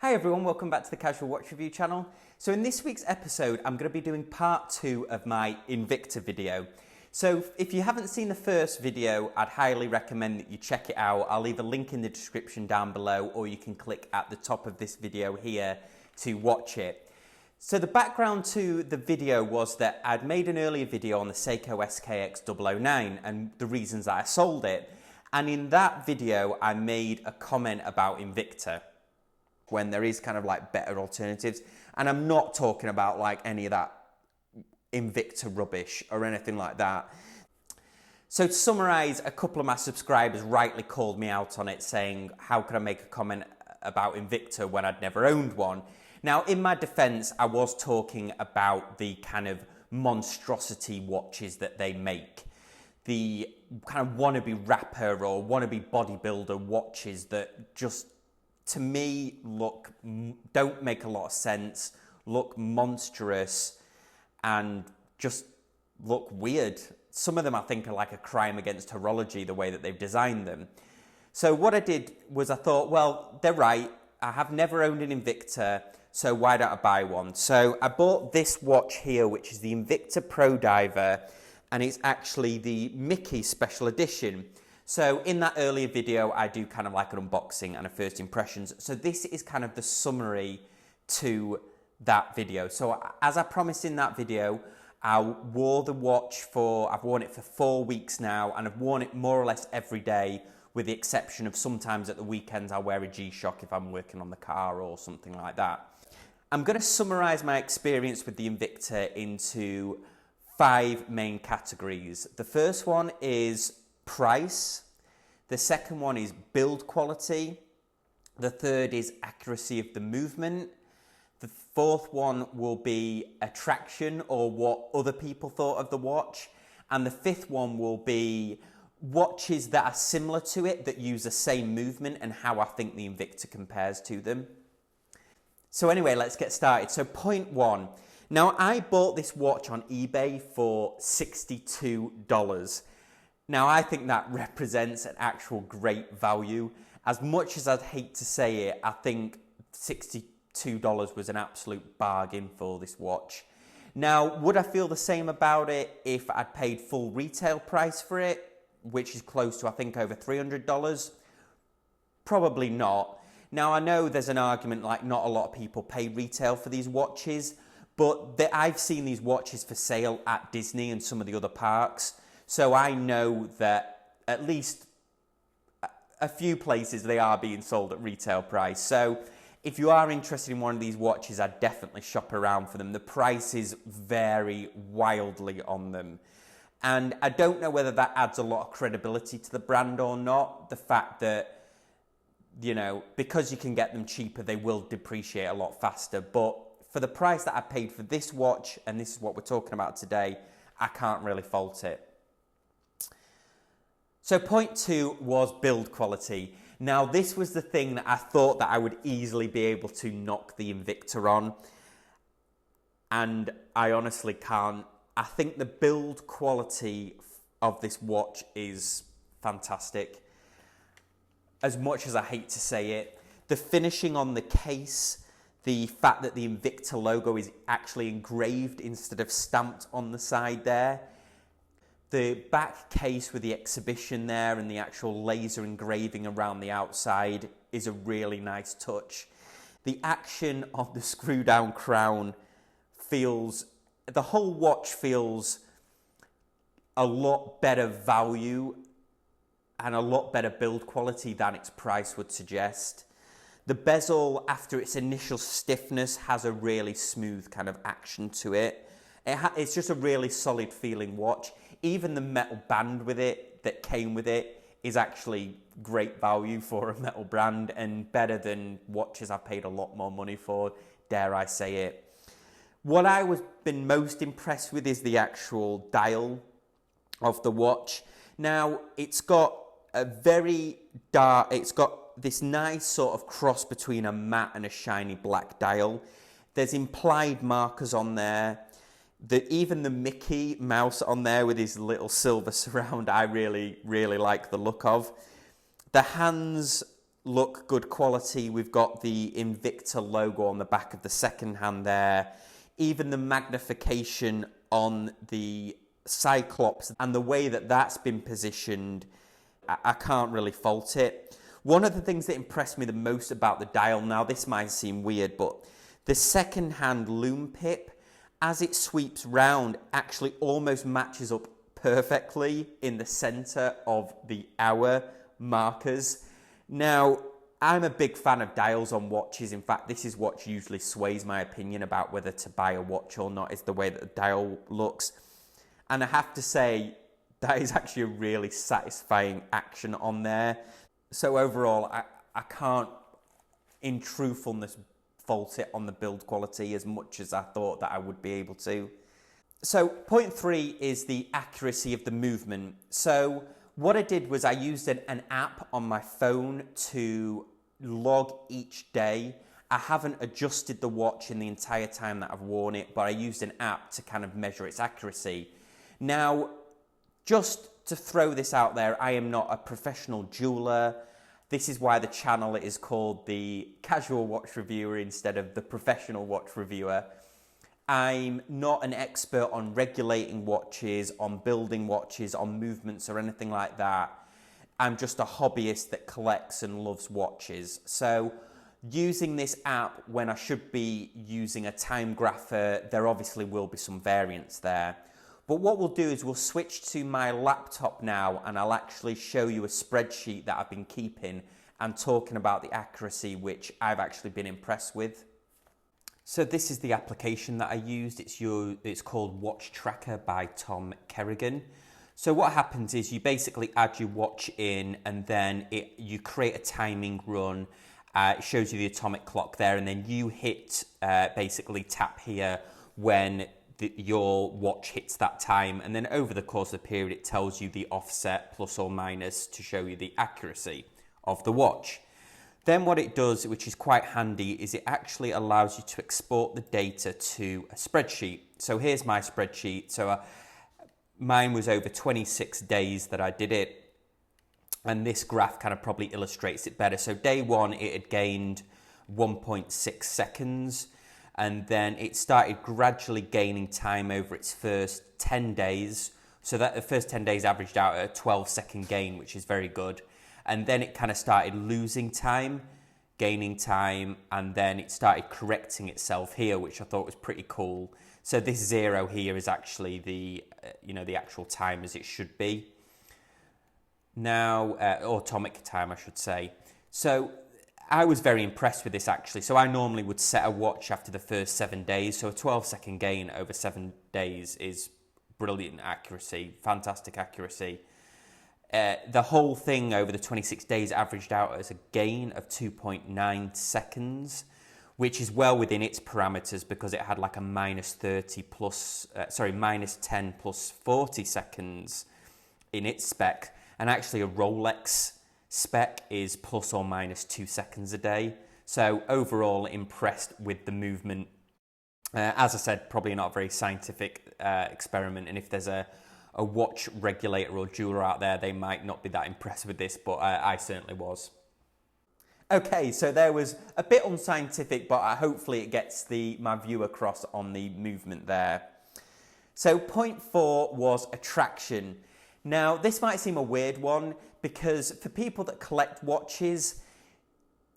Hi everyone, welcome back to the Casual Watch Review channel. So in this week's episode, I'm going to be doing part 2 of my Invicta video. So if you haven't seen the first video, I'd highly recommend that you check it out. I'll leave a link in the description down below, or you can click at the top of this video here to watch it. So the background to the video was that I'd made an earlier video on the Seiko SKX 009 and the reasons that I sold it. And in that video, I made a comment about Invicta, when there is kind of like better alternatives. And I'm not talking about like any of that Invicta rubbish or anything like that. So to summarize, a couple of my subscribers rightly called me out on it, saying, how could I make a comment about Invicta when I'd never owned one? Now, in my defense, I was talking about the kind of monstrosity watches that they make. The kind of wannabe rapper or wannabe bodybuilder watches that just, to me, don't make a lot of sense, look monstrous, and just look weird. Some of them I think are like a crime against horology, the way that they've designed them. So what I did was I thought, well, they're right. I have never owned an Invicta, so why don't I buy one? So I bought this watch here, which is the Invicta Pro Diver, and it's actually the Mickey Special Edition. So in that earlier video, I do kind of like an unboxing and a first impressions. So this is kind of the summary to that video. So as I promised in that video, I wore the watch I've worn it for 4 weeks now, and I've worn it more or less every day, with the exception of sometimes at the weekends I'll wear a G-Shock if I'm working on the car or something like that. I'm going to summarize my experience with the Invicta into 5 main categories. The first one is price. The second one is build quality. The third is accuracy of the movement. The fourth one will be attraction, or what other people thought of the watch. And the fifth one will be watches that are similar to it that use the same movement and how I think the Invicta compares to them. So anyway, let's get started. So point 1. Now, I bought this watch on eBay for $62. Now, I think that represents an actual great value. As much as I'd hate to say it, I think $62 was an absolute bargain for this watch. Now, would I feel the same about it if I'd paid full retail price for it, which is close to, I think, over $300? Probably not. Now, I know there's an argument like not a lot of people pay retail for these watches, but I've seen these watches for sale at Disney and some of the other parks. So I know that at least a few places they are being sold at retail price. So if you are interested in one of these watches, I'd definitely shop around for them. The prices vary wildly on them. And I don't know whether that adds a lot of credibility to the brand or not. The fact that, you know, because you can get them cheaper, they will depreciate a lot faster. But for the price that I paid for this watch, and this is what we're talking about today, I can't really fault it. So point 2 was build quality. Now, this was the thing that I thought that I would easily be able to knock the Invicta on, and I honestly can't. I think the build quality of this watch is fantastic. As much as I hate to say it, the finishing on the case, the fact that the Invicta logo is actually engraved instead of stamped on the side there, the back case with the exhibition there and the actual laser engraving around the outside is a really nice touch. The action of the screw down crown the whole watch feels a lot better value and a lot better build quality than its price would suggest. The bezel, after its initial stiffness, has a really smooth kind of action to it. It's just a really solid feeling watch. Even the metal band with it that came with it is actually great value for a metal brand, and better than watches I've paid a lot more money for, dare I say it. What I was been most impressed with is the actual dial of the watch. Now, it's got it's got this nice sort of cross between a matte and a shiny black dial. There's implied markers on there. Even the Mickey mouse on there with his little silver surround, I really, really like the look of. The hands look good quality. We've got the Invicta logo on the back of the second hand there. Even the magnification on the Cyclops and the way that that's been positioned, I can't really fault it. One of the things that impressed me the most about the dial, now this might seem weird, but the second hand loom pip, as it sweeps round, actually almost matches up perfectly in the center of the hour markers. Now, I'm a big fan of dials on watches. In fact, this is what usually sways my opinion about whether to buy a watch or not, is the way that the dial looks. And I have to say, that is actually a really satisfying action on there. So overall, I can't, in truthfulness, fault it on the build quality as much as I thought that I would be able to. So point 3 is the accuracy of the movement. So what I did was I used an app on my phone to log each day. I haven't adjusted the watch in the entire time that I've worn it, but I used an app to kind of measure its accuracy. Now, just to throw this out there, I am not a professional jeweler. This is why the channel is called the Casual Watch Reviewer instead of the Professional Watch Reviewer. I'm not an expert on regulating watches, on building watches, on movements or anything like that. I'm just a hobbyist that collects and loves watches. So using this app when I should be using a time grapher, there obviously will be some variance there. But what we'll do is we'll switch to my laptop now, and I'll actually show you a spreadsheet that I've been keeping and talking about the accuracy, which I've actually been impressed with. So this is the application that I used. It's called Watch Tracker by Tom Kerrigan. So what happens is you basically add your watch in, and then you create a timing run. It shows you the atomic clock there, and then you hit basically tap here when your watch hits that time, and then over the course of the period it tells you the offset plus or minus to show you the accuracy of the watch. Then what it does, which is quite handy, is it actually allows you to export the data to a spreadsheet. So here's my spreadsheet. So mine was over 26 days that I did it, and this graph kind of probably illustrates it better. So day 1 it had gained 1.6 seconds. And then it started gradually gaining time over its first 10 days. So that the first 10 days averaged out at a 12-second gain, which is very good. And then it kind of started losing time, gaining time, and then it started correcting itself here, which I thought was pretty cool. So this 0 here is actually the actual time as it should be. Now, or atomic time, I should say. So I was very impressed with this actually. So I normally would set a watch after the first 7 days. So a 12-second gain over 7 days is brilliant accuracy, fantastic accuracy. The whole thing over the 26 days averaged out as a gain of 2.9 seconds, which is well within its parameters because it had like a minus 10 plus 40 seconds in its spec. And actually a Rolex spec is plus or minus 2 seconds a day. So overall impressed with the movement. As I said, probably not a very scientific experiment, and if there's a watch regulator or jeweler out there, they might not be that impressed with this, but I certainly was. Okay, so there was a bit unscientific, but hopefully it gets my view across on the movement there. So point 4 was attraction. Now, this might seem a weird one because for people that collect watches,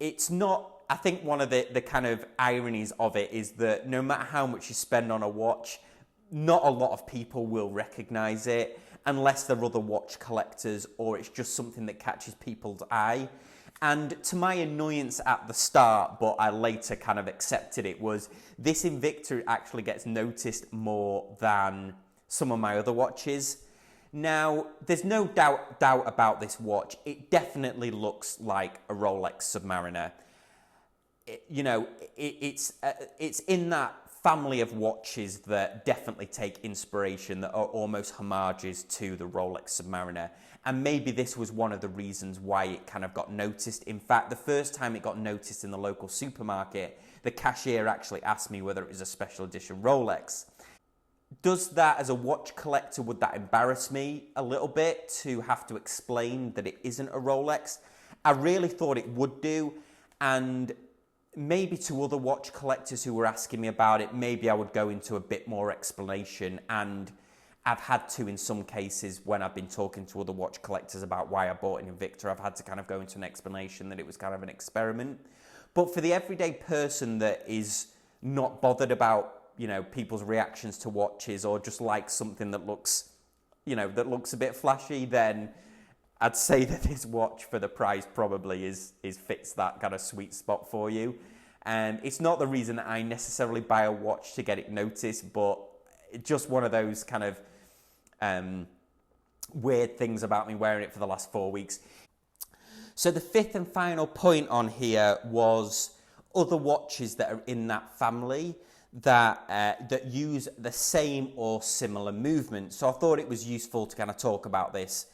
it's not, I think one of the kind of ironies of it is that no matter how much you spend on a watch, not a lot of people will recognize it unless they're other watch collectors or it's just something that catches people's eye. And to my annoyance at the start, but I later kind of accepted it, was this Invicta actually gets noticed more than some of my other watches. Now, there's no doubt about this watch. It definitely looks like a Rolex Submariner. It's in that family of watches that definitely take inspiration, that are almost homages to the Rolex Submariner. And maybe this was one of the reasons why it kind of got noticed. In fact, the first time it got noticed in the local supermarket, the cashier actually asked me whether it was a special edition Rolex. Does that, as a watch collector, would that embarrass me a little bit to have to explain that it isn't a Rolex? I really thought it would do, and maybe to other watch collectors who were asking me about it, maybe I would go into a bit more explanation, and I've had to in some cases when I've been talking to other watch collectors about why I bought an Invicta. I've had to kind of go into an explanation that it was kind of an experiment. But for the everyday person that is not bothered about, you know, people's reactions to watches, or just like something that looks, you know, that looks a bit flashy, then I'd say that this watch for the price probably is fits that kind of sweet spot for you. And it's not the reason that I necessarily buy a watch to get it noticed, but it's just one of those kind of weird things about me wearing it for the last 4 weeks. So the fifth and final point on here was other watches that are in that family that use the same or similar movement. So I thought it was useful to kind of talk about this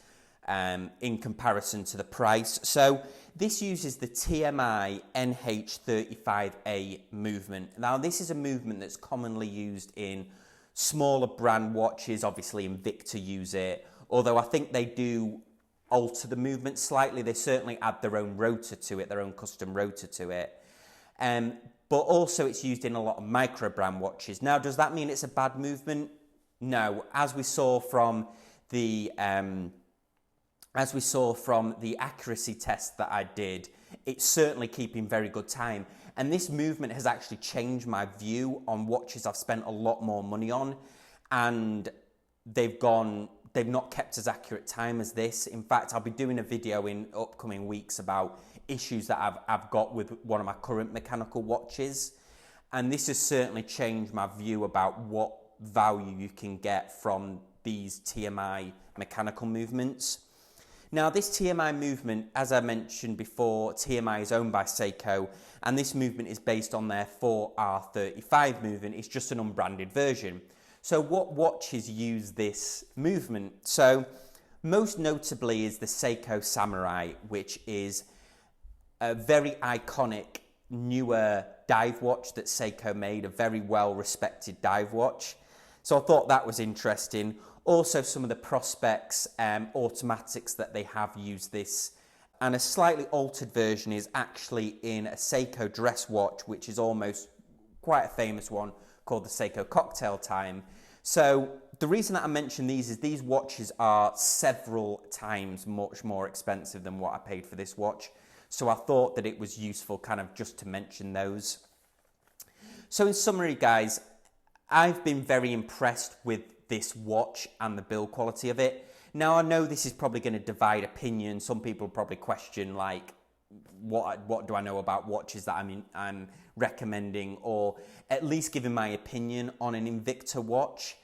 in comparison to the price. So this uses the TMI NH35A movement. Now this is a movement that's commonly used in smaller brand watches. Obviously Invicta use it, although I think they do alter the movement slightly. They certainly add their own rotor to it, their own custom rotor to it. But also it's used in a lot of micro brand watches. Now, does that mean it's a bad movement? No. As we saw from the accuracy test that I did, it's certainly keeping very good time. And this movement has actually changed my view on watches I've spent a lot more money on, and they've not kept as accurate time as this. In fact, I'll be doing a video in upcoming weeks about issues that I've got with one of my current mechanical watches, and this has certainly changed my view about what value you can get from these TMI mechanical movements. Now this TMI movement, as I mentioned before, TMI is owned by Seiko, and this movement is based on their 4R35 movement. It's just an unbranded version. So what watches use this movement? So most notably is the Seiko Samurai, which is a very iconic newer dive watch that Seiko made, a very well respected dive watch. So I thought that was interesting. Also some of the Prospex automatics that they have use this, and a slightly altered version is actually in a Seiko dress watch, which is almost quite a famous one called the Seiko Cocktail Time. So the reason that I mention these is these watches are several times much more expensive than what I paid for this watch. So I thought that it was useful kind of just to mention those. So in summary, guys, I've been very impressed with this watch and the build quality of it. Now I know this is probably going to divide opinion. Some people probably question like, what do I know about watches that I'm recommending, or at least giving my opinion on an Invicta watch.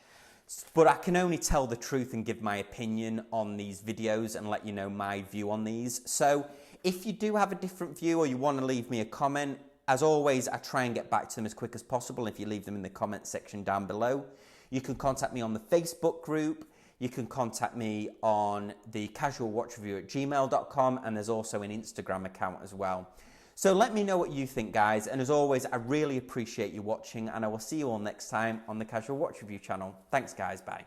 But I can only tell the truth and give my opinion on these videos and let you know my view on these. So if you do have a different view, or you want to leave me a comment, as always, I try and get back to them as quick as possible if you leave them in the comment section down below. You can contact me on the Facebook group. You can contact me on the casualwatchreview@gmail.com, and there's also an Instagram account as well. So let me know what you think, guys. And as always, I really appreciate you watching, and I will see you all next time on the Casual Watch Review channel. Thanks, guys. Bye.